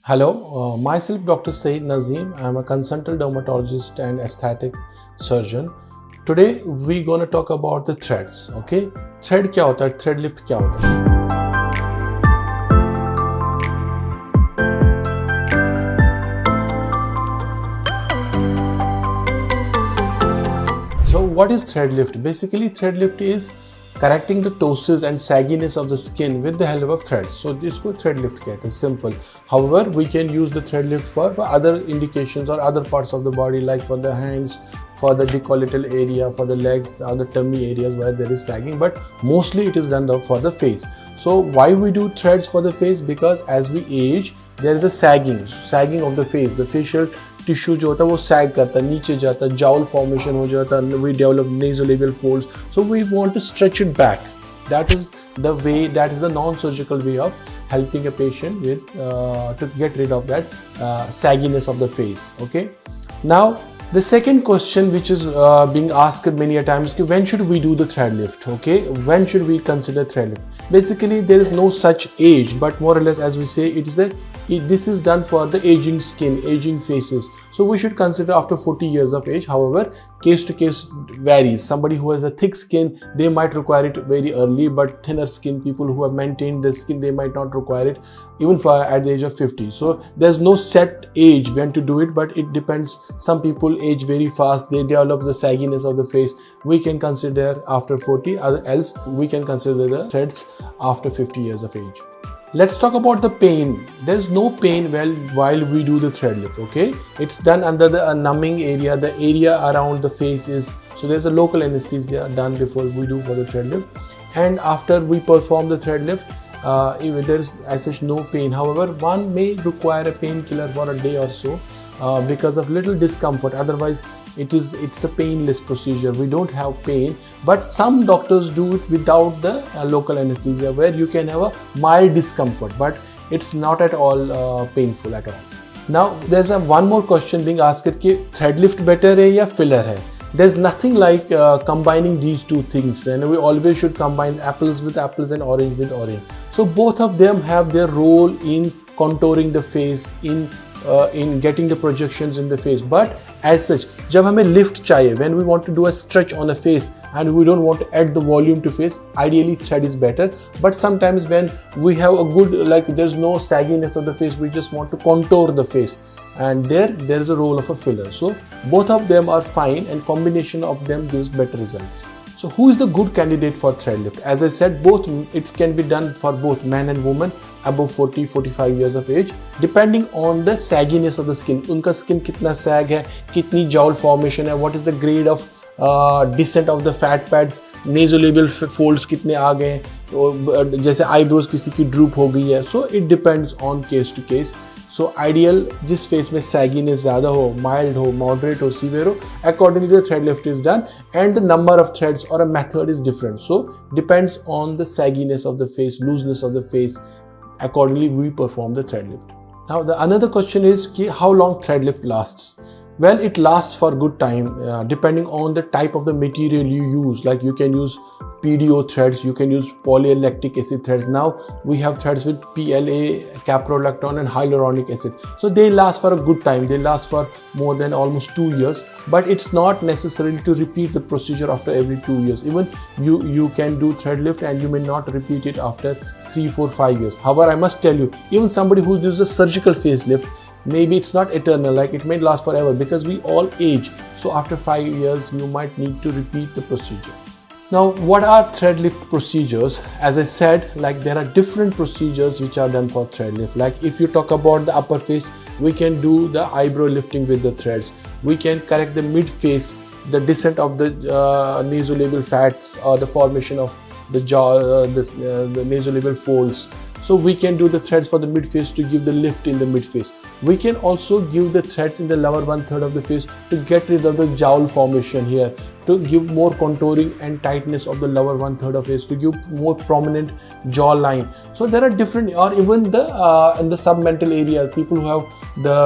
Hello, myself Dr. Saeed Nazim. I am a consultant dermatologist and aesthetic surgeon. Today we gonna talk about the threads. Okay, thread क्या होता है? Thread lift क्या होता है? So what is thread lift? Basically, thread lift is correcting the ptosis and sagginess of the skin with the help of threads. So this को thread lift कहते हैं, simple. However, we can use the thread lift for other indications or other parts of the body, like for the hands, for the decolletal area, for the legs, or the tummy areas where there is sagging. But mostly it is done for the face. So why we do threads for the face? Because as we age, there is a sagging of the face. The facial tissue जो होता है वो सैग करता है, नीचे जाता है, joule formation हो जाता है, we develop nasolabial folds. So we want to stretch it back. That is the way, that is the non-surgical way of helping a patient with to get rid of that sagginess of the face. Okay. Now the second question which is being asked many a times is when should we do the thread lift? Okay, when should we consider thread lift? Basically, there is no such age, but more or less, as we say, this is done for the aging skin, aging faces. So we should consider after 40 years of age. However, case to case varies. Somebody who has a thick skin, they might require it very early, but thinner skin, people who have maintained the skin, they might not require it even at the age of 50. So there's no set age when to do it, but it depends. Some people age very fast, they develop the sagginess of the face. We can consider after 40, else we can consider the threads after 50 years of age. Let's talk about the pain. There's no pain while we do the thread lift. Okay, it's done under the numbing area. The area around the face is, so there's a local anesthesia done before we do for the thread lift, and after we perform the thread lift, there's as such no pain. However, one may require a painkiller for a day or so because of little discomfort. Otherwise, it's a painless procedure. We don't have pain, but some doctors do it without the local anesthesia, where you can have a mild discomfort, but it's not at all painful at all. Now there's one more question being asked कि thread lift better है या filler है? There's nothing like combining these two things, and we always should combine apples with apples and orange with orange. So both of them have their role in contouring the face, in getting the projections in the face. But as such, जब हमें lift चाहिए, when we want to do a stretch on a face and we don't want to add the volume to face, ideally thread is better. But sometimes when we have a good, like there's no sagginess of the face, we just want to contour the face, and there is a role of a filler. So both of them are fine, and combination of them gives better results. So who is the good candidate for thread lift? As I said, it can be done for both men and women above 40-45 years of age, depending on the sagginess of the skin. उनका skin कितना sag है, कितनी jowl formation है, what is the grade of descent of the fat pads, nasolabial folds कितने आ गए, जैसे eyebrows किसी की droop हो गई है. So it depends on case to case. So ideal जिस face में sagginess ज़्यादा हो, mild हो, moderate हो, severe हो, accordingly the thread lift is done, and the number of threads or a method is different. So depends on the sagginess of the face, looseness of the face. Accordingly we perform the thread lift. Now the another question is how long thread lift lasts? Well, it lasts for good time depending on the type of the material you use. Like you can use PDO threads, you can use polylactic acid threads. Now we have threads with PLA, caprolactone and hyaluronic acid. So they last for a good time. They last for more than almost 2 years, but it's not necessary to repeat the procedure after every 2 years. Even you can do thread lift and you may not repeat it after 3, 4, 5 years. However, I must tell you, even somebody who uses a surgical facelift, maybe it's not eternal, like it may last forever, because we all age. So after 5 years, you might need to repeat the procedure. Now, what are thread lift procedures? As I said, like there are different procedures which are done for thread lift. Like if you talk about the upper face, we can do the eyebrow lifting with the threads. We can correct the mid face, the descent of the nasolabial fats or the formation of the jaw, the nasolabial folds. So we can do the threads for the mid face to give the lift in the mid face. We can also give the threads in the lower 1/3 of the face to get rid of the jowl formation here, to give more contouring and tightness of the lower 1/3 of face, to give more prominent jaw line. So there are different, or even the in the submental area, people who have the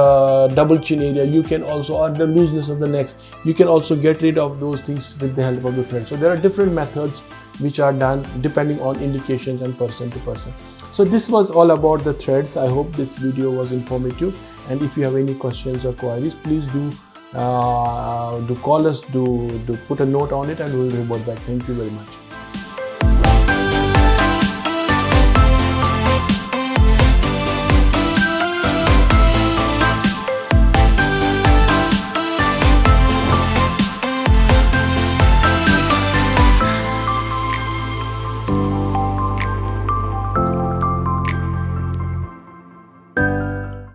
double chin area, you can also, or the looseness of the necks, you can also get rid of those things with the help of the thread. So there are different methods which are done depending on indications and person to person. So this was all about the threads. I hope this video was informative, and if you have any questions or queries, please do call us, do put a note on it, and we'll revert back. Thank you very much.